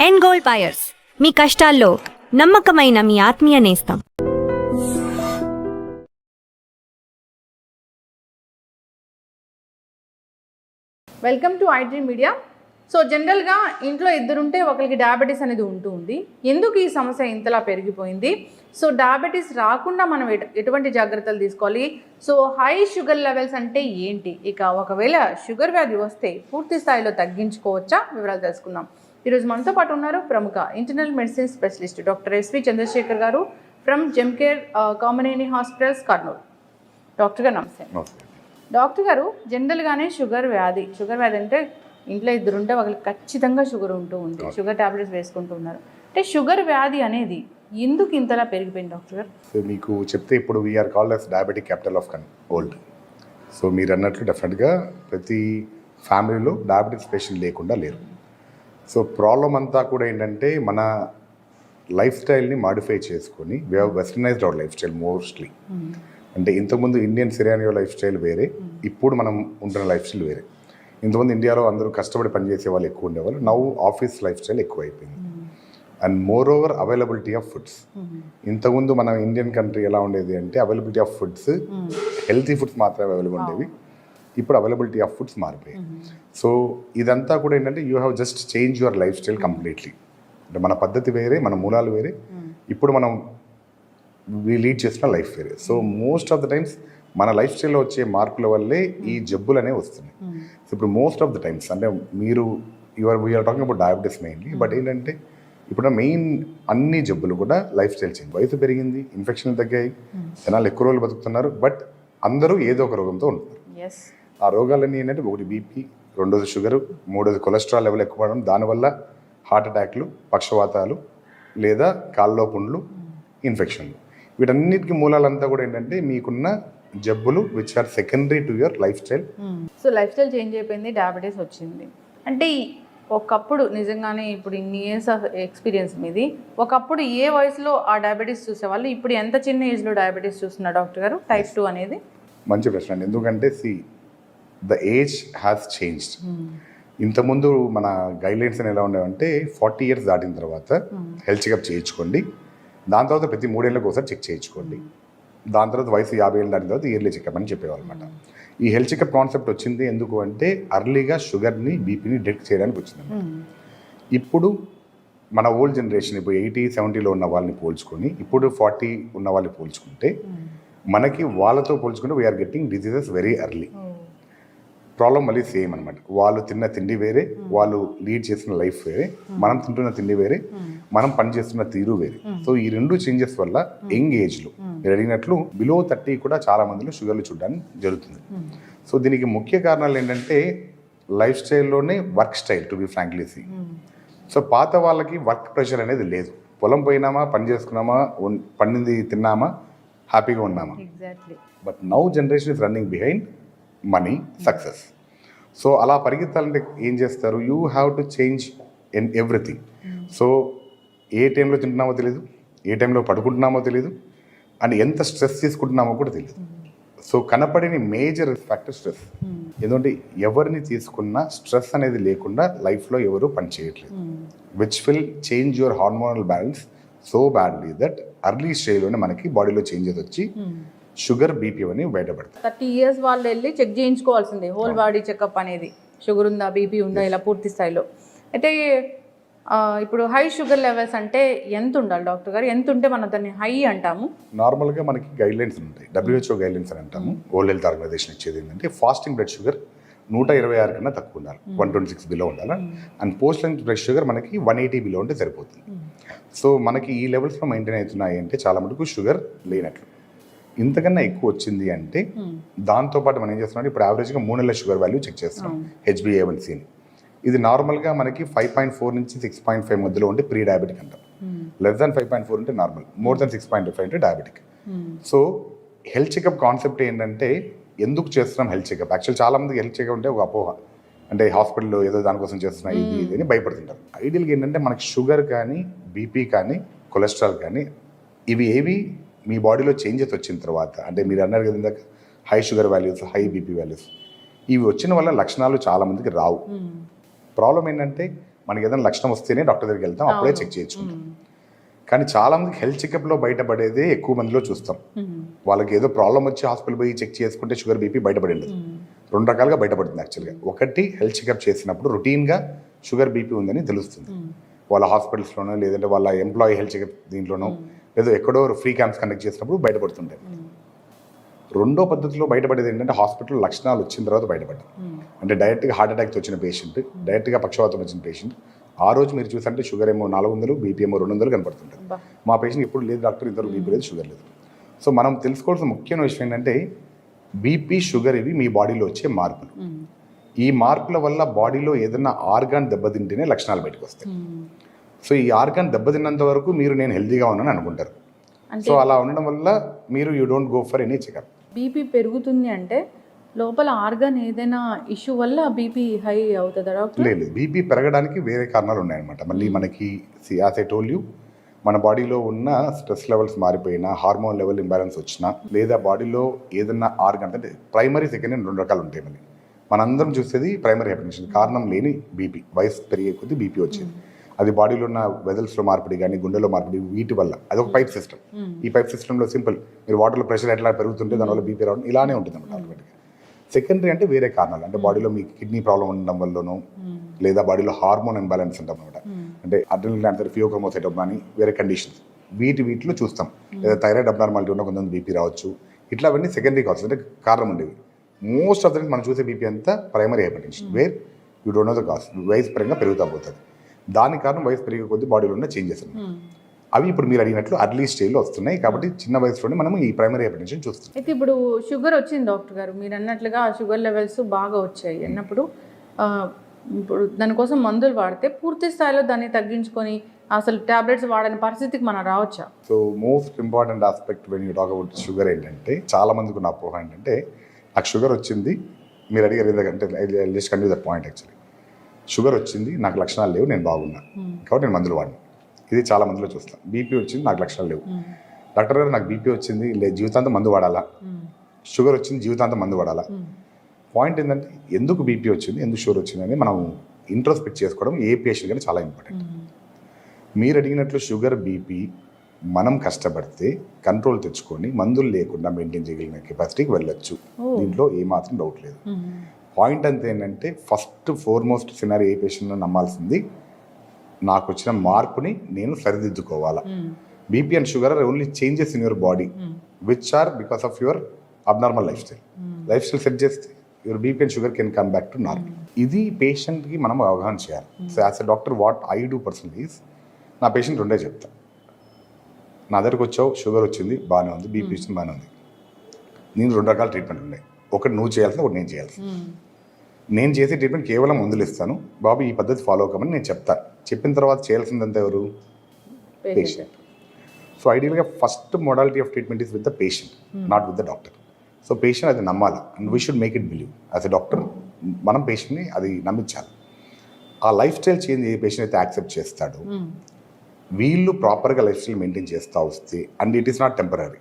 End gold buyers, మీ కష్టాల్లో నమ్మకమైన మీ ఆత్మీయ నేస్తం. Welcome to iDream media. So జనరల్గా ఇంట్లో ఇద్దరుంటే ఒకరికి డయాబెటీస్ అనేది ఉంటుంది. ఎందుకు ఈ సమస్య ఇంతలా పెరిగిపోయింది? సో డయాబెటీస్ రాకుండా మనం ఎటువంటి జాగ్రత్తలు తీసుకోవాలి? సో హై షుగర్ లెవెల్స్ అంటే ఏంటి? ఇక ఒకవేళ షుగర్ వ్యాధి వస్తే పూర్తి స్థాయిలో తగ్గించుకోవచ్చా? వివరాలు తెలుసుకుందాం. ఈరోజు మనతో పాటు ఉన్నారు ప్రముఖ internal medicine specialist doctor S V Chandrashekar గారు from Gemcare Kamineni hospitals, Kurnool. Doctor గారు నమస్తే. డాక్టర్ గారు, జనరల్గానే షుగర్ వ్యాధి అంటే ఇంట్లో ఇద్దరుంటే వాళ్ళకి ఖచ్చితంగా షుగర్ ఉంటూ ఉంది, షుగర్ టాబ్లెట్స్ వేసుకుంటూ ఉన్నారు. అంటే షుగర్ వ్యాధి అనేది ఎందుకు ఇంతలా పెరిగిపోయింది డాక్టర్ గారు? సో మీకు చెప్తే ఇప్పుడు we are called us diabetic capital of world. So మీరు అన్నట్లు డెఫినెట్గా ప్రతి ఫ్యామిలీలో డయాబెటిక్స్ పేషెంట్ లేకుండా లేరు. సో ప్రాబ్లం అంతా కూడా ఏంటంటే మన లైఫ్ స్టైల్ని మాడిఫై చేసుకొని we have westernised our life style mostly. అంటే ఇంతకుముందు ఇండియన్ సిరానియో లైఫ్ స్టైల్ వేరే, ఇప్పుడు మనం ఉంటున్న లైఫ్ స్టైల్ వేరే. ఇంతకుముందు ఇండియాలో అందరూ కష్టపడి పనిచేసే వాళ్ళు ఎక్కువ ఉండేవాళ్ళు. నౌ ఆఫీస్ లైఫ్ స్టైల్ ఎక్కువ అయిపోయింది. And more over availability of foods. ఇంతకుముందు మన ఇండియన్ కంట్రీ ఎలా ఉండేది అంటే availability of foods, healthy foods మాత్రమే అవైలబుల్ ఉండేవి. ఇప్పుడు అవైలబిలిటీ ఆఫ్ ఫుడ్స్ మారిపోయాయి. సో ఇదంతా కూడా ఏంటంటే you have just change your life style completely. అంటే మన పద్ధతి వేరే, మన మూలాలు వేరే, ఇప్పుడు మనం లీడ్ చేసిన లైఫ్ వేరే. So most of the times మన లైఫ్ స్టైల్లో వచ్చే మార్పుల వల్లే ఈ జబ్బులు అనేవి వస్తున్నాయి. సో ఇప్పుడు మోస్ట్ ఆఫ్ ద టైమ్స్ అంటే మీరు we are talking about diabetes mainly, but ఏంటంటే ఇప్పుడు మెయిన్ అన్ని జబ్బులు కూడా లైఫ్ స్టైల్ చేంజ్. వయసు పెరిగింది, ఇన్ఫెక్షన్లు తగ్గాయి, జనాలు ఎక్కువ రోజులు బతుకుతున్నారు, బట్ అందరూ ఏదో ఒక రోగంతో ఉంటున్నారు. ఆ రోగాలన్నీ ఏంటంటే ఒకటి బీపీ, రెండోది షుగరు, మూడోది కొలెస్ట్రాల్ లెవెల్ ఎక్కువ పడడం, దానివల్ల హార్ట్ అటాక్లు, పక్షవాతాలు లేదా కాళ్ళలో పుండ్లు, ఇన్ఫెక్షన్లు. వీటన్నిటికీ మూలాలంతా కూడా ఏంటంటే మీకున్న జబ్బులు which are secondary to your life style. So life style change అయిపోయింది, డయాబెటీస్ వచ్చింది. అంటే ఒకప్పుడు నిజంగానే ఇప్పుడు ఇన్ని ఇయర్స్ ఆఫ్ ఎక్స్పీరియన్స్ మీది, ఒకప్పుడు ఏ వయసులో ఆ డయాబెటీస్ చూసేవాళ్ళు, ఇప్పుడు ఎంత చిన్న ఏజ్లో డయాబెటీస్ చూస్తున్నారు డాక్టర్ గారు? టైప్ 2 అనేది మంచి ప్రశ్న అండి. ఎందుకంటే ద ఏజ్ హ్యాస్ చేంజ్డ్. ఇంతకుముందు మన గైడ్లైన్స్ అని ఎలా ఉండేవంటే 40 years దాటిన తర్వాత హెల్త్ చెకప్ చేయించుకోండి, దాని తర్వాత ప్రతి 3 ఏళ్ళకి ఒకసారి చెక్ చేయించుకోండి, దాని తర్వాత వయసు 50 ఏళ్ళు దాటిన తర్వాత ఇయర్లీ చెకప్ అని చెప్పేవాళ్ళు అనమాట. ఈ హెల్త్ చెకప్ కాన్సెప్ట్ వచ్చింది ఎందుకు అంటే అర్లీగా షుగర్ని, బీపీని డిటెక్ట్ చేయడానికి వచ్చింది. ఇప్పుడు మన ఓల్డ్ జనరేషన్ ఇప్పుడు 80-70లో ఉన్న వాళ్ళని పోల్చుకొని ఇప్పుడు 40 ఉన్న వాళ్ళని పోల్చుకుంటే మనకి వాళ్ళతో పోల్చుకుంటే we are getting diseases very early. Problem మళ్ళీ సేమ్ అనమాట. వాళ్ళు తిన్న తిండి వేరే, వాళ్ళు లీడ్ చేసిన లైఫ్ వేరే, మనం తింటున్న తిండి వేరే, మనం పనిచేస్తున్న తీరు వేరే. సో ఈ రెండు చేంజెస్ వల్ల యంగ్ ఏజ్లో మీరు అడిగినట్లు బిలో 30 కూడా చాలా మందిలో షుగర్లు చూడడానికి జరుగుతుంది. సో దీనికి ముఖ్య కారణాలు ఏంటంటే లైఫ్ స్టైల్లోనే work style, to be frankly see. So పాత వాళ్ళకి వర్క్ ప్రెషర్ అనేది లేదు. పొలం పోయినామా, పని చేసుకున్నామా, పండింది తిన్నామా, హ్యాపీగా ఉన్నామా. But now generation is running behind money, success. So అలా పరిగెత్తాలంటే ఏం చేస్తారు? You have to change in everything. So ఏ టైంలో తింటున్నామో తెలియదు, ఏ టైంలో పడుకుంటున్నామో తెలియదు, అండ్ ఎంత స్ట్రెస్ తీసుకుంటున్నామో కూడా తెలియదు. సో కనపడిన మేజర్ ఫ్యాక్టర్ స్ట్రెస్. ఎందుకంటే ఎవరిని తీసుకున్నా స్ట్రెస్ అనేది లేకుండా లైఫ్లో ఎవరు పని చేయట్లేదు, which will change your hormonal balance so badly that early స్టేజ్లోనే మనకి బాడీలో చేంజెస్ వచ్చి షుగర్, బీపీ అని బయటపడతాయి. 30 years వాళ్ళు వెళ్ళి చెక్ చేయించుకోవాల్సిందే, హోల్ బాడీ చెకప్ అనేది. షుగర్ ఉందా, బీపీ ఉందా, ఇలా పూర్తి స్థాయిలో. అయితే ఇప్పుడు హై షుగర్ లెవెల్స్ అంటే ఎంత ఉండాలి డాక్టర్ గారు? ఎంత ఉంటే మనం దాన్ని హై అంటాము? నార్మల్గా మనకి గైడ్లైన్స్ ఉంటాయి, WHO గైడ్లైన్స్ అని అంటాము. వరల్డ్ హెల్త్ ఆర్గనైజేషన్ ఇచ్చేది ఏంటంటే ఫాస్టింగ్ బ్లడ్ షుగర్ 126 కన్నా తక్కువ ఉండాలి, 126 బిలో ఉండాలి. And post lunch blood sugar మనకి 180 బిలో ఉంటే సరిపోతుంది. సో మనకి ఈ లెవెల్స్లో మెయింటైన్ అవుతున్నాయి అంటే చాలా మటుకు షుగర్ లేనట్లు. ఇంతకన్నా ఎక్కువ వచ్చింది అంటే దాంతోపాటు మనం ఏం చేస్తున్నాం, ఇప్పుడు యావరేజ్గా 3 నెలల షుగర్ వాల్యూ చెక్ చేస్తున్నాం, HbA1c. ఇది నార్మల్గా మనకి 5.4 నుంచి 6.5 మధ్యలో ఉంటే ప్రీ డయాబెటిక్ అంటాం. లెస్ దాన్ 5.4 ఉంటే నార్మల్, మోర్ దాన్ 6.5 అంటే diabetic. So health checkup concept ఏంటంటే ఎందుకు చేస్తున్నాం హెల్త్ చెకప్? యాక్చువల్ చాలా మందికి హెల్త్ చెకప్ అంటే ఒక అపోహ, అంటే హాస్పిటల్లో ఏదో దానికోసం చేస్తున్నా ఇది అని భయపడుతుంటారు. ఐడియల్గా ఏంటంటే మనకి షుగర్ కానీ, బీపీ కానీ, కొలెస్ట్రాల్ కానీ ఇవి ఏవి మీ బాడీలో చేంజెస్ వచ్చిన తర్వాత, అంటే మీరు అన్నారు కదా ఇందాక high sugar values, high BP values, ఇవి వచ్చిన వల్ల లక్షణాలు చాలా మందికి రావు. ప్రాబ్లం ఏంటంటే మనకి ఏదైనా లక్షణం వస్తేనే డాక్టర్ దగ్గరికి వెళ్తాం, అప్పుడే చెక్ చేయించుకుంటాం. కానీ చాలా మందికి హెల్త్ చెకప్లో బయటపడేదే ఎక్కువ మందిలో చూస్తాం. వాళ్ళకి ఏదో ప్రాబ్లం వచ్చి హాస్పిటల్ పోయి చెక్ చేసుకుంటే షుగర్ బీపీ బయటపడింది. 2 రకాలుగా బయటపడుతుంది యాక్చువల్గా. ఒకటి హెల్త్ చెకప్ చేసినప్పుడు రొటీన్గా షుగర్ బీపీ ఉందని తెలుస్తుంది. వాళ్ళ హాస్పిటల్స్లోనో లేదంటే వాళ్ళ ఎంప్లాయీ హెల్త్ చెకప్ దీంట్లోనో లేదో ఎక్కడో ఫ్రీ క్యాంప్స్ కండక్ట్ చేసినప్పుడు బయటపడుతుంటాయి. రెండో పద్ధతిలో బయటపడేది ఏంటంటే హాస్పిటల్ లక్షణాలు వచ్చిన తర్వాత బయటపడ్డాం. అంటే డైరెక్ట్గా హార్ట్ అటాక్తో వచ్చిన పేషెంట్, డైరెక్ట్గా పక్షవాతం వచ్చిన పేషెంట్, ఆ రోజు మీరు చూసంటే షుగర్ ఏమో 400, బీపీ ఏమో 200 కనపడుతుంటుంది. మా పేషెంట్ ఇప్పుడు లేదు డాక్టర్, ఇంతవరకు బీపీ లేదు, షుగర్ లేదు. సో మనం తెలుసుకోవాల్సిన ముఖ్యమైన విషయం ఏంటంటే బీపీ, షుగర్ ఇవి మీ బాడీలో వచ్చే మార్పులు. ఈ మార్పుల వల్ల బాడీలో ఏదైనా ఆర్గాన్ దెబ్బతింటేనే లక్షణాలు బయటకు వస్తాయి. సో ఈ ఆర్గాన్ దెబ్బతిన్నంత వరకు మీరు నేను హెల్తీగా ఉన్నాను అనుకుంటారు. సో అలా ఉండడం వల్ల మీరు you don't go for any checkup. BP పెరుగుతుంది అంటే లోపల ఆర్గాన్ ఏదైనా ఇష్యూ వల్ల బీపీ హై అవుతుందా డాక్టర్? లేదు, బీపీ పెరగడానికి వేరే కారణాలు ఉన్నాయన్నమాట. మళ్ళీ మనకి యాజ్ ఐ టోల్డ్ యూ, మన బాడీలో ఉన్న స్ట్రెస్ లెవెల్స్ మారిపోయినా, హార్మోన్ లెవెల్ ఇంబ్యాలెన్స్ వచ్చినా, లేదా బాడీలో ఏదన్నా ఆర్గాన్ అంటే ప్రైమరీ, సెకండరీ 2 రకాలు ఉంటాయి. మళ్ళీ మనందరం చూసేది ప్రైమరీ హైపర్టెన్షన్, కారణం లేని బీపీ, వయసు పెరిగే కొద్దీ బీపీ వచ్చేది. అది బాడీలో ఉన్న వెజల్స్లో మార్పిడి కానీ గుండెలో మార్పిడి, వీటి వల్ల. అదొక పైప్ సిస్టమ్. ఈ పైప్ సిస్టంలో సింపుల్, మీరు వాటర్లో ప్రెషర్ ఎట్లా పెరుగుతుంటే దానివల్ల బీపీ రావడం ఇలానే ఉంటుంది అన్నమాట ఆటోమేటిక్గా. సెకండరీ అంటే వేరే కారణాలు, అంటే బాడీలో మీకు కిడ్నీ ప్రాబ్లం ఉండడం వల్లనో, లేదా బాడీలో హార్మోన్ ఇంబ్యాలెన్స్ ఉంటాం అనమాట. అంటే అడ్రినల్ గ్లాండ్ ఫియోక్రోమోసైటోమ్ అని వేరే కండిషన్స్, వీటిలో చూస్తాం. లేదా థైరాయిడ్ అబ్నార్మాలిటీ ఉన్న కొంతమంది బీపీ రావచ్చు. ఇట్లా అవన్నీ సెకండరీ కావచ్చు, అంటే కారణం ఉండేవి. మోస్ట్ ఆఫ్ ద మనం చూసే బీపీ అంతా primary hypertension, where you don't know the cause. వయసు పరంగా పెరుగుతా పోతుంది. దానికి కారణం వయసు పెరిగే కొద్దీ బాడీలో ఉన్న చేంజెస్ ఉన్నాయి. అవి ఇప్పుడు మీరు అడిగినట్లు అర్లీ స్టేజ్లో వస్తున్నాయి. కాబట్టి చిన్న వయసులోనే మనం ఈ ప్రైమరీ హైపర్టెన్షన్ చూస్తాం. అయితే ఇప్పుడు షుగర్ వచ్చింది డాక్టర్ గారు, మీరు అన్నట్లుగా షుగర్ లెవెల్స్ బాగా వచ్చాయి అన్నప్పుడు ఇప్పుడు దానికోసం మందులు వాడితే పూర్తి స్థాయిలో దాన్ని తగ్గించుకొని అసలు టాబ్లెట్స్ వాడని పరిస్థితికి మనం రావచ్చా? So most important aspect when you talk about sugar ఏంటంటే, చాలా మందికి ఉన్న అపోహ ఏంటంటే, నాకు షుగర్ వచ్చింది, మీరు అడిగారు ఎందుకంటే just continue that point. Actually sugar వచ్చింది, నాకు లక్షణాలు లేవు, నేను బాగున్నా కాబట్టి నేను మందులు వాడినా. ఇది చాలా మందిలో చూస్తాను. బీపీ వచ్చింది, నాకు లక్షణాలు లేవు, డాక్టర్ గారు నాకు బీపీ వచ్చింది, జీవితాంతం మందు వాడాలా? షుగర్ వచ్చింది, జీవితాంతం మందు వాడాలా? పాయింట్ ఏంటంటే, ఎందుకు బీపీ వచ్చింది, ఎందుకు షుగర్ వచ్చింది అని మనం ఇంట్రోస్పెక్ట్ చేసుకోవడం ఏ పేషెంట్ కానీ చాలా ఇంపార్టెంట్. మీరు అడిగినట్లు షుగర్, బీపీ మనం కష్టపడితే కంట్రోల్ తెచ్చుకొని మందులు లేకుండా మెయింటైన్ చేయగలిగిన కెపాసిటీకి వెళ్ళొచ్చు. దీంట్లో ఏమాత్రం డౌట్ లేదు. పాయింట్ అంతా ఏంటంటే, ఫస్ట్ ఫోర్మోస్ట్ సినారీ ఏ పేషెంట్ను నమ్మాల్సింది, నాకు వచ్చిన మార్పుని నేను సరిదిద్దుకోవాలా. BP and sugar are only changes in your body which are because of your abnormal life style. Life style set చేస్తే your BP and sugar can come back to normal. ఇది పేషెంట్కి మనం అవగాహన చేయాలి. So as a doctor what I do personally is, నా patient రెండే చెప్తా. నా దగ్గరకు వచ్చావు, షుగర్ వచ్చింది, బాగానే ఉంది, బీపీ వచ్చింది, బాగానే ఉంది. నేను 2 రకాల ట్రీట్మెంట్ ఉన్నాయి. ఒకటి నువ్వు చేయాల్సింది, ఒకటి నేను చేయాల్సింది. నేను చేసే ట్రీట్మెంట్ కేవలం మందులు ఇస్తాను, బాబు ఈ పద్ధతి ఫాలో అవ్వమని నేను చెప్తాను. చెప్పిన తర్వాత చేయాల్సిందంతా ఎవరు? పేషెంట్. సో ఐడియల్గా first modality of treatment is with the patient, not with the doctor. So patient అది నమ్మాలి, and we should make it believe. As a doctor మనం పేషెంట్ని అది నమ్మించాలి. ఆ లైఫ్ స్టైల్ చేంజ్ ఏ పేషెంట్ అయితే యాక్సెప్ట్ చేస్తాడో, వీళ్ళు ప్రాపర్గా లైఫ్ స్టైల్ మెయింటైన్ చేస్తూ వస్తే, and it is not temporary,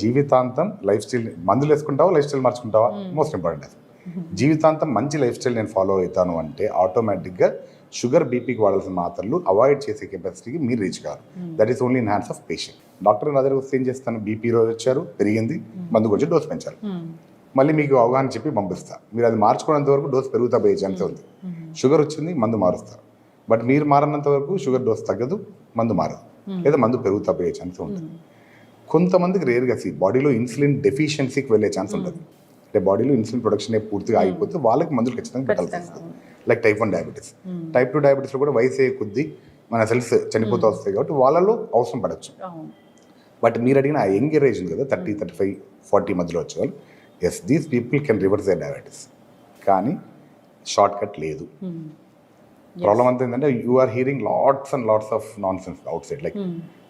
జీవితాంతం లైఫ్ స్టైల్. మందులు వేసుకుంటావా, లైఫ్ స్టైల్ మార్చుకుంటావా, మోస్ట్ ఇంపార్టెంట్. జీవితాంతం మంచి లైఫ్ స్టైల్ నేను ఫాలో అవుతాను అంటే ఆటోమేటిక్గా షుగర్, బీపీకి వాడాల్సిన మాత్రలు అవాయిడ్ చేసే కెపాసిటీకి మీరు రీచ్ కావాలి. That is only in hands of patient. Doctor నా దగ్గర వస్తే ఏం చేస్తాను, బీపీ రోజు వచ్చారు, పెరిగింది, మందుకు వచ్చి డోస్ పెంచారు, మళ్ళీ మీకు అవగాహన చెప్పి పంపిస్తా. మీరు అది మార్చుకున్నంత వరకు డోస్ పెరుగుతా పోయే ఛాన్స్ ఉంది. షుగర్ వచ్చింది, మందు మారుస్తారు. బట్ మీరు మారినంత వరకు షుగర్ డోస్ తగ్గదు, మందు మారదు, లేదా మందు పెరుగుతా పోయే ఛాన్స్ ఉంటుంది. కొంతమందికి రేర్గా బాడీలో ఇన్సులిన్ డెఫిషియన్సీకి వెళ్ళే ఛాన్స్ ఉంటుంది. అంటే బాడీలో ఇన్సులిన్ ప్రొడక్షన్ పూర్తిగా అయిపోతే వాళ్ళకి మందులు ఖచ్చితంగా పెట్టాల్సి వస్తుంది. Like type 1 diabetes. టైప్ 2 డయాబెటీస్లో కూడా వయసు కొద్దీ మన సెల్స్ చనిపోతూ వస్తాయి కాబట్టి వాళ్ళలో అవసరం పడవచ్చు. బట్ మీరు అడిగిన ఆ యంగ్ ఏజ్ ఉంది కదా, 30, 35, 40 మధ్యలో వచ్చేవాళ్ళు, yes, these people can reverse the diabetes. కానీ షార్ట్ కట్ లేదు. ప్రాబ్లం అంతా ఏంటంటే, you are hearing lots and lots of non sense out side. Like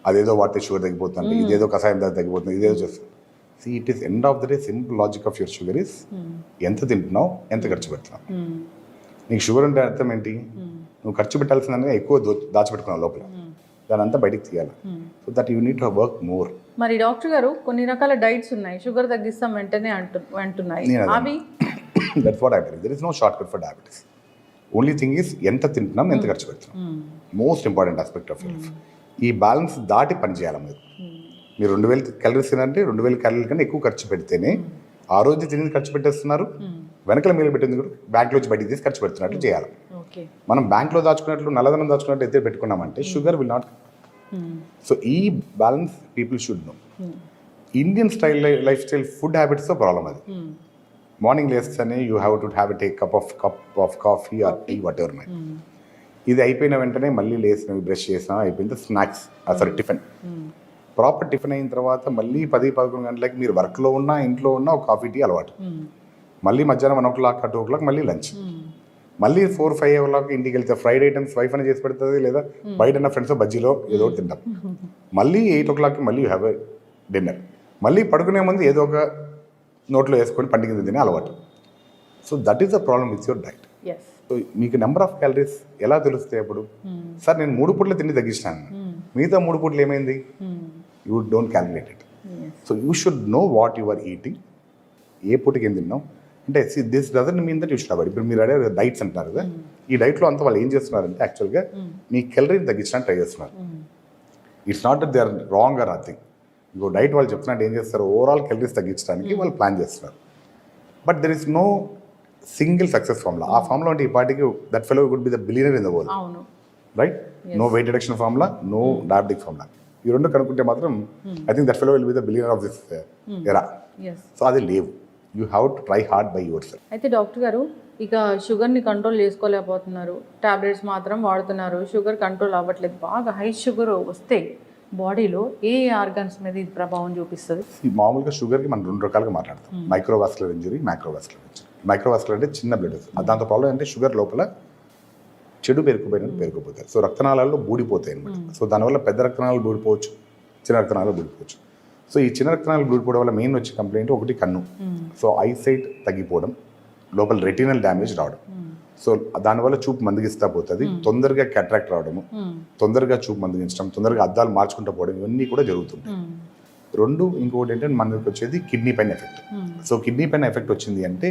అదేదో వాడితే షుగర్ తగ్గిపోతుంది, ఇదేదో కషాయం తగ్గిపోతుంది, ఇదేదో చేస్తుంది. See, it is end of the day, simple logic of your sugar is ఎంత తింటున్నావు, ఎంత ఖర్చు పెడుతున్నావు. నీకు షుగర్ ఉంటే అర్థం ఏంటి, నువ్వు ఖర్చు పెట్టాల్సిందనే ఎక్కువ దాచిపెట్టుకున్నావు లోపల, దాని అంతా బయటికి తీయాలి. So that you need to work more. మరి డాక్టర్ గారు కొన్ని రకాల డైట్స్ ఉన్నాయి, షుగర్ తగ్గిస్తాం వెంటనే అంటున్నాయి. అవి that's what I believe. There is no short cut for diabetes. Only thing is ఎంత తింటున్నాం, ఎంత ఖర్చు పెడుతున్నాం. Most important aspect of life. ఈ బ్యాలెన్స్ దాటి పని చేయాలి మీరు 2000 క్యాలరీస్ తినంటే 2000 క్యాలరీల కన్నా ఎక్కువ ఖర్చు పెడితేనే ఆ రోజు తినేది ఖర్చు పెట్టేస్తున్నారు, వెనకల మీలు పెట్టింది కూడా బ్యాంక్లో వచ్చి బయటికి తీసి ఖర్చు పెడుతున్నట్లు చేయాలి. మనం బ్యాంక్లో దాచుకున్నట్లు నల్లధనం దాచుకున్నట్టు అయితే పెట్టుకున్నామంటే షుగర్ విల్ నాట్. సో ఈ balance people should know. Indian style life style food హ్యాబిట్స్తో ప్రాబ్లం అది. మార్నింగ్ లేస్తేనే you have to have take cup of coffee or tea whatever may. ఇది అయిపోయిన వెంటనే మళ్ళీ లేసినవి బ్రష్ చేసినా అయిపోయింది స్నాక్స్ టిఫిన్. ప్రాపర్ టిఫిన్ అయిన తర్వాత మళ్ళీ 10-11 గంటలకి మీరు వర్క్లో ఉన్నా ఇంట్లో ఉన్నా ఒక కాఫీ టీ అలవాటు. మళ్ళీ మధ్యాహ్నం 1 o'clock 2 o'clock మళ్ళీ లంచ్. మళ్ళీ 4-5 o'clock ఇంటికి వెళ్తే ఫ్రైడ్ ఐటమ్స్ వైఫ్ అని చేసి పెడుతుంది, లేదా బయట ఫ్రెండ్స్ బజ్జీలో ఏదో ఒకటి తింటాం. మళ్ళీ 8 o'clock మళ్ళీ యూ హ్యావ్ ఎ డిన్నర్. మళ్ళీ పడుకునే ముందు ఏదో ఒక నోట్లో వేసుకొని పండుగ తినే అలవాటు. So that is the problem with your diet. So మీకు నెంబర్ ఆఫ్ క్యాలరీస్ ఎలా తెలుస్తాయి అప్పుడు? సార్ నేను 3 పూట్ల తిండి తగ్గించాను, మిగతా 3 పూటలు ఏమైంది? You don't calculate it. So you should know what you are eating. ఏ పూటకి ఏం తిన్నాం అంటే this doesn't mean that you should avoid. ఇప్పుడు మీరు అడిగే డైట్స్ అంటున్నారు కదా, ఈ డైట్లో అంతా వాళ్ళు ఏం చేస్తున్నారంటే యాక్చువల్గా మీ క్యాలరీని తగ్గించడానికి ట్రై చేస్తున్నారు. It's not that they are wrong or nothing. ఇంకో డైట్ వాళ్ళు చెప్తున్నట్టు ఏం చేస్తారు, ఓవరాల్ క్యాలరీస్ తగ్గించడానికి వాళ్ళు ప్లాన్ చేస్తున్నారు. But there is no single success formula. ఆ ఫార్ములా అంటే ఈ పార్టీకి that fellow would be the billionaire in the world, right? No weight reduction formula, no diabetic formula. ఈ రెండు కనుక్కుంటే మాత్రం I think that fellow will be the billionaire of this era. So అది లేవు. You have to try hard by your self. అయితే doctor గారు, ఇక షుగర్ని కంట్రోల్ చేసుకోలేకపోతున్నారు, టాబ్లెట్స్ మాత్రం వాడుతున్నారు, షుగర్ కంట్రోల్ అవ్వట్లేదు. బాగా హై షుగర్ వస్తే బాడీలో ఏ ఆర్గన్స్ మీద ఇది ప్రభావం చూపిస్తుంది? మామూలుగా షుగర్కి మనం 2 రకాలుగా మాట్లాడతాం, microvascular injury, microvascular injury. Microvascular అంటే చిన్న బ్లడ్ వెసల్. దాంతో ప్రాబ్లం అంటే షుగర్ లోపల చెడు పేరుకుపోతాయి. సో రక్తనాళాల్లో బూడిపోతాయి అనమాట. సో దానివల్ల పెద్ద రక్తనాళాలు బూడిపోవచ్చు, చిన్న రక్తనాళాలు బూడిపోవచ్చు. సో ఈ చిన్న రక్తనాళాలు బూడిపోవడం వల్ల మెయిన్ వచ్చే కంప్లైంట్ ఒకటి కన్ను. సో ఐసైట్ తగ్గిపోవడం, లోపల రెటినల్ డ్యామేజ్ రావడం. సో దానివల్ల చూపు మందగిస్తా పోతుంది, తొందరగా క్యాట్రాక్ట్ రావడము, తొందరగా చూపు మందగించడం, తొందరగా అద్దాలు మార్చుకుంటూ పోవడం, ఇవన్నీ కూడా జరుగుతుంటాయి. 2 ఇంకొకటి ఏంటంటే మనకి వచ్చేది కిడ్నీ పైన ఎఫెక్ట్. సో కిడ్నీ పైన ఎఫెక్ట్ వచ్చింది అంటే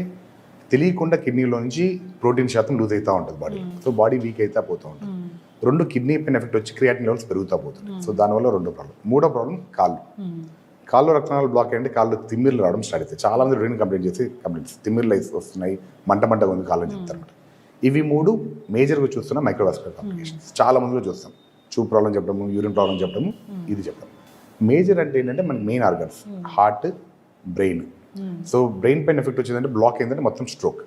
తెలియకుండా కిడ్నీలో నుంచి ప్రోటీన్ శాతం లూజ్ అవుతూ ఉంటుంది బాడీ. సో బాడీ వీక్ అవుతా పోతూ ఉంటుంది. 2 కిడ్నీ పైన ఎఫెక్ట్ వచ్చి క్రియాటిన్ లెవెల్స్ పెరుగుతూ పోతుంది. సో దానివల్ల 2 ప్రాబ్లం. 3వ ప్రాబ్లం కాళ్ళు రక్తనాళాలు బ్లాక్ అయ్యండి, కాళ్ళు తిమ్మిర్లు రావడం స్టార్ట్ అవుతాయి. చాలా మంది యూరిన్ కంప్లైంట్స్ తిమ్మిర్లు వస్తున్నాయి, మంటగా ఉంది కాళ్ళని చెప్తారన్నమాట. ఇవి 3 మేజర్గా చూస్తున్న మైక్రోవాస్కులర్ కాంప్లికేషన్స్. చాలా మందిలో చూస్తాం, చూపు ప్రాబ్లం చెప్పడము, యూరిన్ ప్రాబ్లం చెప్పడము, ఇది చెప్పడం. మేజర్ అంటే ఏంటంటే మనకి main organs heart, brain. So brain పైన ఎఫెక్ట్ వచ్చిందంటే బ్లాక్ అయిందంటే మొత్తం స్ట్రోక్.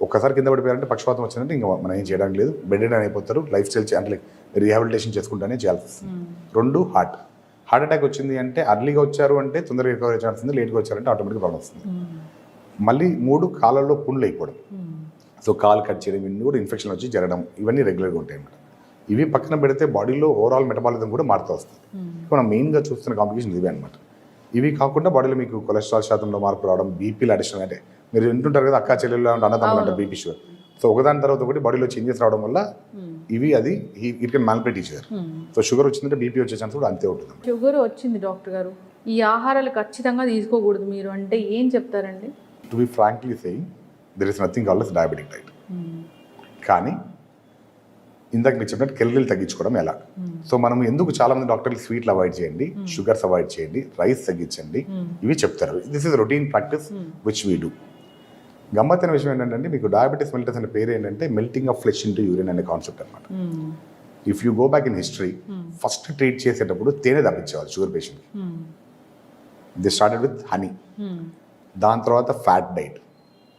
ఒక్కసారి కింద పడిపోయారంటే పక్షపాతం వచ్చిందంటే ఇంకా మనం ఏం చేయడానికి లేదు, బెడ్ రిడన్ అయిపోతారు. లైఫ్ స్టైల్ అంటే రీహాబిలిటేషన్ చేసుకుంటానే చేయాల్సి వస్తుంది. 2 హార్ట్ అటాక్ వచ్చింది అంటే అర్లీగా వచ్చారు అంటే తొందరగా రికవరీ ఛాన్స్ ఉంది, లేట్గా వచ్చారంటే ఆటోమేటిక్గా ప్రాబ్లం వస్తుంది. మళ్ళీ 3 కాళ్ళల్లో పుండ్లు అయిపోవడం. సో కాలు కట్ చేయడం, ఇవన్నీ కూడా ఇన్ఫెక్షన్ వచ్చి జరగడం, ఇవన్నీ రెగ్యులర్గా ఉంటాయి అన్నమాట. ఇవి పక్కన పెడితే బాడీలో ఓవరాల్ మెటబాలిజం కూడా మారుతూ వస్తుంది. మనం మెయిన్గా చూస్తున్న కాంప్లికేషన్ ఇవే అనమాట. ఇవి కాకుండా బాడీలో మీకు కొలెస్ట్రాల్ శాతంలో మార్పు రావడం, బీపీలు అడిషన్, అంటే మీరు వింటుంటారు కదా అక్క చెల్లెళ్ళు అన్నదమ్ములు అంటే బీపీ షుగర్. సో ఒకదాని తర్వాత ఒకటి బాడీలో చేంజెస్ రావడం వల్ల ఇవి అది it can manipulate each other. So sugar వచ్చిందంటే బీపీ వచ్చే ఛాన్స్ కూడా అంతే ఉంటుంది. షుగర్ వచ్చింది డాక్టర్ గారు, ఈ ఆహారాలు ఖచ్చితంగా తీసుకోకూడదు మీరు అంటే ఏం చెప్తారండి? To be frankly saying there is nothing called as diabetic diet. కానీ ఇందాక మీరు చెప్పినట్టు కెలరీలు తగ్గించుకోవడం ఎలా? సో మనం ఎందుకు చాలా మంది డాక్టర్లు స్వీట్లు అవాయిడ్ చేయండి, షుగర్స్ అవాయిడ్ చేయండి, రైస్ తగ్గించండి ఇవి చెప్తారు. This is routine practice which we do. గమ్మత్తైన విషయం ఏంటంటే మీకు డయాబెటీస్ మెల్టస్ అనే పేరు ఏంటంటే melting of flesh into urine అనే కాన్సెప్ట్ అనమాట. If you go back in history, first treat చేసేటప్పుడు తేనె తప్పించేవాళ్ళు షుగర్ పేషెంట్కి. ది స్టార్టెడ్ విత్ హనీ, దాని తర్వాత ఫ్యాట్ డైట్,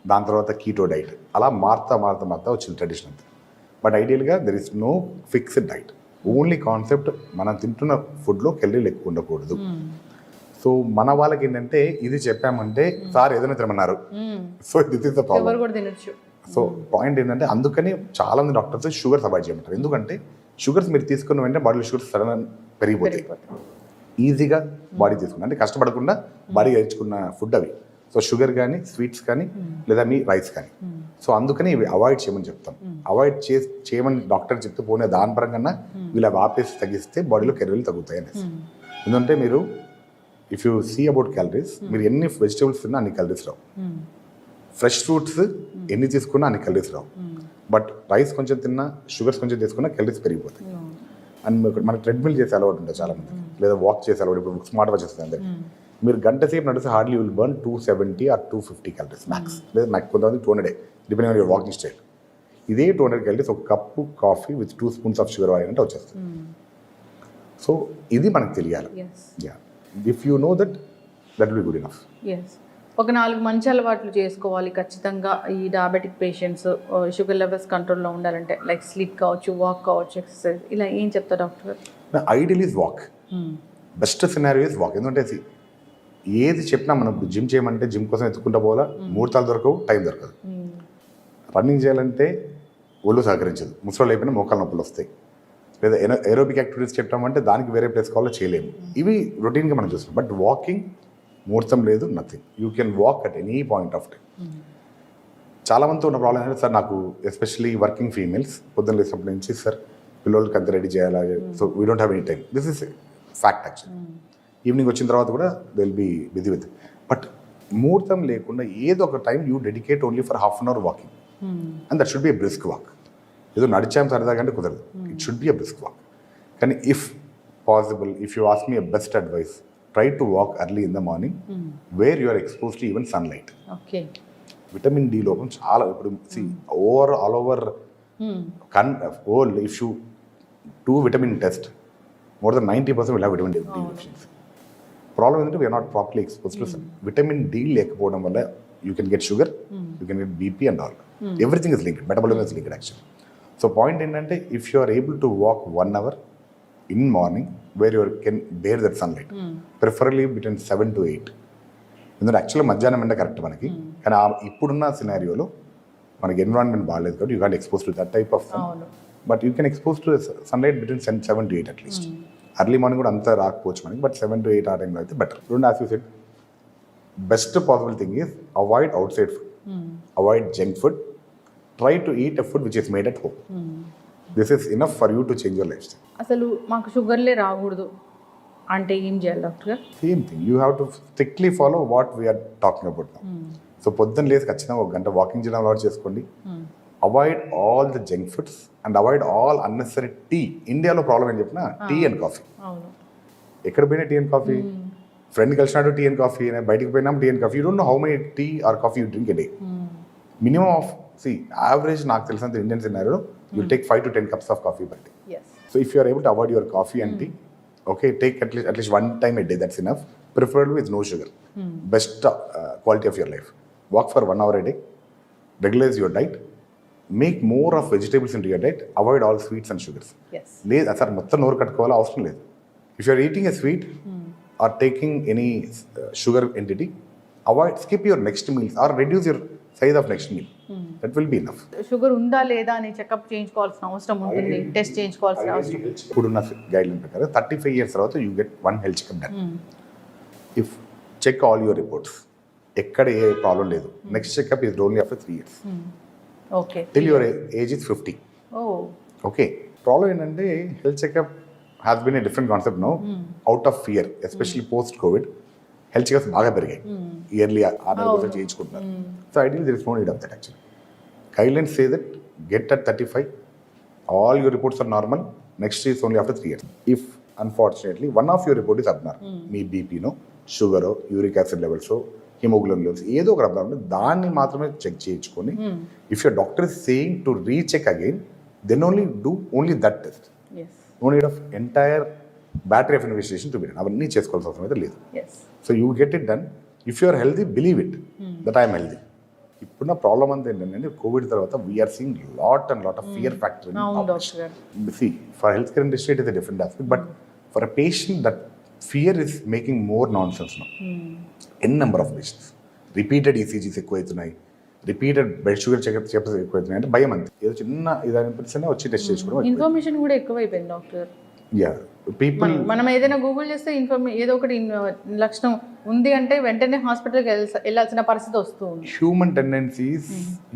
దాని తర్వాత కీటో డైట్, అలా మారుతా వచ్చింది ట్రెడిషన్ అంతా. బట్ ఐడియల్గా there is no fixed diet. Only concept మనం తింటున్న ఫుడ్లో కెలరీలు ఎక్కువ ఉండకూడదు. సో మన వాళ్ళకి ఏంటంటే ఇది చెప్పామంటే సార్ ఏదైనా తినమన్నారు, so this is the problem. So point ఏంటంటే అందుకని చాలా మంది డాక్టర్స్ షుగర్స్ అవాయిడ్ చేయమంటారు. ఎందుకంటే షుగర్స్ మీరు తీసుకున్న వెంటనే బాడీలో షుగర్స్ సడన్ పెరిగిపోతాయి. ఈజీగా బాడీ తీసుకున్న అంటే కష్టపడకుండా బాడీ నేర్చుకున్న ఫుడ్ అవి. సో షుగర్ కానీ, స్వీట్స్ కానీ, లేదా మీ రైస్ కానీ. సో అందుకని ఇవి అవాయిడ్ చేయమని చెప్తాం. అవాయిడ్ చేయమని డాక్టర్ చెప్తే పోనీ దాని పరంగా వీళ్ళు అవి ఆపేసి తగ్గిస్తే బాడీలో కెలరీలు తగ్గుతాయి అనేసి. ఎందుకంటే మీరు if you see about calories, మీరు ఎన్ని వెజిటేబుల్స్ తిన్నా అన్ని క్యాలరీస్ రావు. ఫ్రెష్ ఫ్రూట్స్ ఎన్ని తీసుకున్నా అన్ని క్యాలరీస్ రావు. బట్ రైస్ కొంచెం తిన్నా, షుగర్స్ కొంచెం తీసుకున్నా క్యాలరీస్ పెరిగిపోతాయి. అండ్ మనకి ట్రెడ్మిల్ చేసే అలవాటు ఉంటుంది చాలా మంది, లేదా వాక్ చేసే అలవాటు. ఇప్పుడు స్మార్ట్ వాచ్ వస్తుంది అందరికి. మీరు గంట సేపు నడిస్తే hardly will burn 270 or 250 calories max, లేదా నాకు కొంతమంది 200 depending on your walking style. ఇదే 200 క్యాలరీస్ ఒక cup coffee with 2 spoons of sugar వాడినంటే వచ్చేస్తుంది. సో ఇది మనకు తెలియాలి. If you know that will be good enough. ఒక 4 మంచి అలవాట్లు చేసుకోవాలి ఖచ్చితంగా ఈ డయాబెటిక్ పేషెంట్స్ షుగర్ లెవెల్స్ కంట్రోల్లో ఉండాలంటే, లైక్ స్లీప్ కావచ్చు, వాక్ కావచ్చు, ఎక్సర్సైజ్, ఇలా ఏం చెప్తారు doctor? Ideal is walk. Best scenario is walk. ఎందుకంటే ఏది చెప్పినా మనం జిమ్ చేయమంటే జిమ్ కోసం ఎత్తుకుంటా పోవాలా, ముహూర్తాలు దొరకవు, టైం దొరకదు. రన్నింగ్ చేయాలంటే ఒళ్ళు సహకరించదు, ముసలు అయిపోయినా మోకాలు నొప్పులు వస్తాయి. లేదా ఏరోబిక్ యాక్టివిటీస్ చెప్పామంటే దానికి వేరే ప్లేస్ కావాలో చేయలేము. ఇవి రొటీన్గా మనం చూస్తాం. బట్ వాకింగ్ ముహూర్తం లేదు, nothing. You can walk at any point of time. చాలా మందితో ఉన్న ప్రాబ్లం ఏంటంటే, సార్ నాకు ఎస్పెషల్లీ వర్కింగ్ ఫీమేల్స్ పొద్దున్న లేచినప్పటి నుంచి సార్ పిల్లలకి అంత రెడీ చేయాలి, so we don't have any time. This is fact actually. Evening వచ్చిన తర్వాత కూడా they will be busy with. But ముహూర్తం లేకుండా ఏదో ఒక time you dedicate only for half an hour walking, and that should be a brisk walk. ఏదో నడిచాం సరదాగా అంటే కుదరదు, it should be a brisk walk. కానీ if possible, if you ask me a best advice, try to walk early in the morning where you are exposed to even sunlight. Okay. Vitamin D లోపం చాలా. ఇప్పుడు see all over world, if you do vitamin test, more than 90% will have vitamin D deficiency. Problem ఏంటంటే we are not properly exposed to sun. Vitamin D లేకపోవడం వల్ల you can get sugar, you can get BP and all. Everything is linked, metabolism is linked actually. So point ఏంటంటే if you are able to walk 1 hour in morning where you can bear that sunlight, preferably between 7 to 8. ఎందుకంటే యాక్చువల్గా మధ్యాహ్నం ఎండ correct మనకి, కానీ ఇప్పుడున్న సినారియోలో మనకి environment బాగాలేదు కాబట్టి you can't expose to that type of sun. But you can expose to sunlight between 7 to 8 at least. Early morning కూడా అంతా రాకపోవచ్చు మనకి, బట్ 7 to 8 ఆ టైంలో అయితే బెటర్. రెండు as you said, best possible thing is avoid out side food, avoid junk food, try to eat a food which is made at home. This is enough for you to change your life style. అసలు మాకు షుగర్లే రాకూడదు అంటే ఏం చేయాలి doctor? Same thing, you have to strictly follow what we are talking about now. So పొద్దున్న లేసి ఖచ్చితంగా 1 గంట వాకింగ్ చేయడం అలవాటు చేసుకోండి. Avoid all the junk foods and avoid all unnecessary tea. ఇండియాలో ప్రాబ్లం ఏం చెప్పినా టీ అండ్ కాఫీ. ఎక్కడ పోయినా టీ అండ్ కాఫీ, ఫ్రెండ్ కలిసినట్టు టీ అండ్ కాఫీ, బయటికి పోయినా tea and coffee. You don't know how many tea or coffee you drink a day. Minimum of average నాకు తెలిసినంత ఇండియన్ సినారియోలో you take 5 to 10 cups of coffee per day. Yes. So if you are able to avoid your coffee and tea, okay, take at least 1 time a day, that's enough. Preferably with no sugar. Best quality of your life. Walk for 1 hour a day. Regularize your diet. Make more of vegetables into your diet. Avoid all sweets and sugars. Yes. Sir, మొత్తం నోరు కట్టుకోవాలా అవసరం లేదు. If you are eating a sweet or taking any sugar entity, skip your next meals or reduce your size of next meal. That will be enough. Sugar ఉందా లేదా అని checkup చేయించుకోవాల్సిన అవసరం ఉంటుంది, test చేయించుకోవాల్సిన అవసరం. ఇప్పుడున్న గైడ్లైన్ ప్రకారం 35 years తర్వాత you get 1 health checkup done. If check all your reports, ఎక్కడ ఏ ప్రాబ్లం లేదు, next checkup is only after 3 years. Okay. Till your age is 50. Okay. Problem ఏంటంటే health checkup has been a different concept now, out of fear, especially post covid. Health checkups బాగా పెరిగాయి, yearly 6 చేయించుకుంటున్నారు. So ideal there is no need of that actually. Guidelines say that get at 35, all your reports are normal, next is only after 3 years. If unfortunately one of your report is abnormal, మీ BP no, sugar, uric acid levels, haemoglobin levels ఏదో ఒక abnormal, దాన్ని మాత్రమే check చేయించుకొని, if your doctor is saying to recheck again, then only do only that test. No need of entire battery of investigation to be done. అవన్నీ చేసుకోవాల్సిన అవసరం అయితే లేదు. So you get it done. If you are healthy, believe it that I'm healthy. ఇప్పుడున్న problem అంతా ఏంటంటే covid తర్వాత we are seeing lot of fear factor. For health care industry it is a different aspect, but for a patient that fear is making more non sense now. An number of patients repeated ECGs ఎక్కువవుతున్నాయి, repeated blood sugar checkups ఎక్కువవుతున్నాయి. అంటే భయం అంతే, ఏదో చిన్న ఇదనిపిస్తేనే వచ్చి test చేసుకోవడం. Information కూడా ఎక్కువైపోయింది డాక్టర్. పీపుల్ మనం ఏదైనా గూగుల్ చేస్తే ఏదో ఒకటి లక్షణం ఉంది అంటే వెంటనే హాస్పిటల్కి వెళ్ళాల్సిన పరిస్థితి వస్తుంది. Human tendencies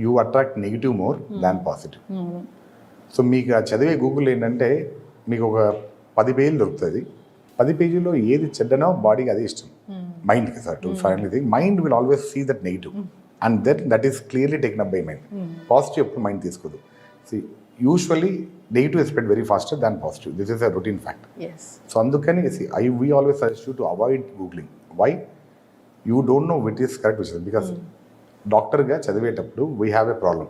you attract negative more than positive. So మీకు ఆ చదివే గూగుల్ ఏంటంటే మీకు ఒక 10 పేజీలు దొరుకుతుంది. 10 పేజీలో ఏది చెడ్డనో బాడీకి అదే ఇష్టం, మైండ్కి. Sir to final thing, mind will always see that negative and that is clearly taken up by mind. Positive ఎప్పుడు మైండ్ తీసుకోదు. See, usually negative is spread very faster than positive. This is a routine fact. Yes So అందుకని we always suggest you to avoid googling. Why? You don't know which is correct, which is because డాక్టర్గా చదివేటప్పుడు we have a problem.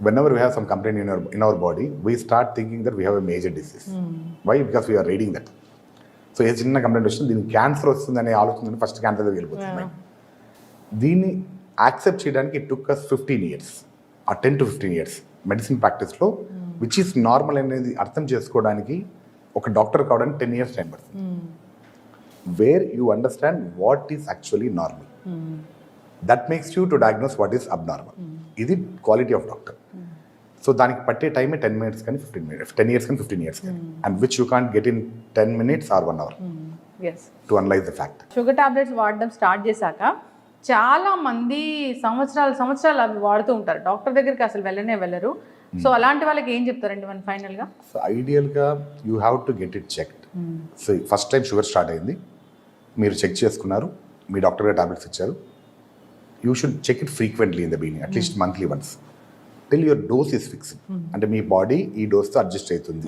Whenever we have some complaint in our body, we start thinking that we have a major disease. Why? Because we are reading that. So ఏ చిన్న complaint వచ్చింది దీనికి cancer వస్తుందనే ఆలోచన first cancer దగ్గర వెళ్ళిపోతుంది. దీన్ని accept చేయడానికి ఇట్ టుక్ అస్ 15 years ఆ 10 to 15 years మెడిసిన్ ప్రాక్టీస్లో విచ్ ఈస్ నార్మల్ అనేది అర్థం చేసుకోవడానికి ఒక డాక్టర్ కావడానికి 10 years టైం పడుతుంది. Where you understand what is actually normal, that makes you to diagnose what is abnormal. ఇది క్వాలిటీ ఆఫ్ డాక్టర్. సో దానికి పట్టే టైమే 10 minutes కానీ 15 minutes, 10 years కానీ 15 years కానీ, and which you can't get in 10 minutes or 1 hour yes to analyse the fact. Sugar tablets వాడడం start చేశాక చాలా మంది సంవత్సరాలు అవి వాడుతూ ఉంటారు, డాక్టర్ దగ్గరికి అసలు వెళ్ళరు. సో అలాంటి వాళ్ళకి ఏం చెప్తారండి మనం ఫైనల్గా? సో ఐడియల్గా you have to get it checked. So first time sugar start అయింది, మీరు చెక్ చేసుకున్నారు, మీ డాక్టర్ గారు టాబ్లెట్స్ ఇచ్చారు. You should check it frequently in the beginning, at least monthly once, till your dose is fixed. అంటే మీ body ఈ డోస్తో adjust అవుతుంది.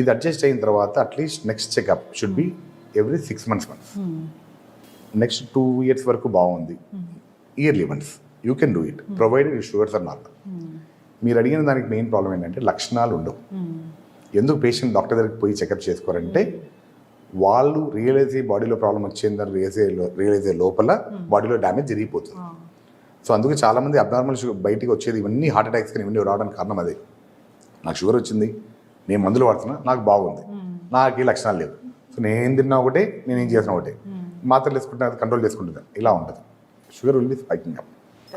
ఇది అడ్జస్ట్ అయిన తర్వాత at least next checkup should be every 6 months once. Next 2 years వరకు బాగుంది, yearly once you can do it provided you sugars are normal. మీరు అడిగిన దానికి మెయిన్ ప్రాబ్లం ఏంటంటే లక్షణాలు ఉండవు. ఎందుకు పేషెంట్ డాక్టర్ దగ్గరికి పోయి చెకప్ చేసుకోరంటే వాళ్ళు రియలైజ్ అయ్యి బాడీలో ప్రాబ్లం వచ్చిందని రియలైజ్ అయ్యే లోపల బాడీలో డ్యామేజ్ జరిగిపోతుంది. సో అందుకే చాలామంది అబ్నార్మల్ షుగర్ బయటికి వచ్చేది ఇవన్నీ హార్ట్ అటాక్స్ కానీ ఇవన్నీ రావడానికి కారణం అదే. నాకు షుగర్ వచ్చింది, నేను మందులు వాడుతున్నా, నాకు బాగుంది, నాకు ఈ లక్షణాలు లేవు. సో నేనేం తిన్నా ఒకటే, నేనేం చేసినా ఒకటే, మాత్రలు వేసుకుంటున్నా అది కంట్రోల్ చేసుకుంటుంది, ఇలా ఉంటుంది. Sugar will be spiking up.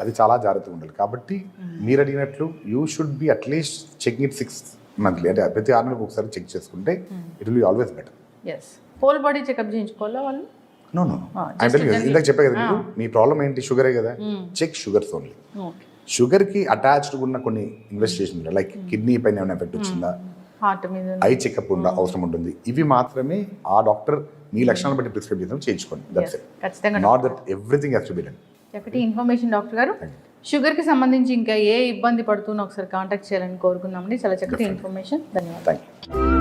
అది చాలా జాగ్రత్తగా ఉండాలి. కాబట్టి మీరు అడిగినట్లు you should be at least checking it 6 monthly, అంటే ప్రతి 6 నెలలకు ఒకసారి చెక్ చేసుకుంటే it will be always better. Yes, whole body checkup చేయించుకోవాలా వాళ్ళు? నో ఇందాక చెప్పే కదా మీకు, మీ ప్రాబ్లం ఏంటి? షుగరే కదా, చెక్ షుగర్స్ ఓన్లీ. షుగర్కి అటాచ్డ్ ఉన్న కొన్ని ఇన్వెస్టిగేషన్ లైక్ కిడ్నీ పైన ఏమైనా ఎఫెక్ట్ వచ్చిందా, హార్ట్ మీద ఐ చెకప్ అవసరం ఉంటుంది. ఇవి మాత్రమే ఆ డాక్టర్ మీ లక్షణాలు బట్టి ప్రిస్క్రైబ్ చేద్దాం, చేయించుకోండి. That's it. ఖచ్చితంగా not that everything has to be done. చక్కటి ఇన్ఫర్మేషన్ డాక్టర్ గారు. షుగర్కి సంబంధించి ఇంకా ఏ ఇబ్బంది పడుతున్నా ఒకసారి కాంటాక్ట్ చేయాలని కోరుకుందామండి. చాలా చక్కటి ఇన్ఫర్మేషన్. ధన్యవాదాలు. Thank you.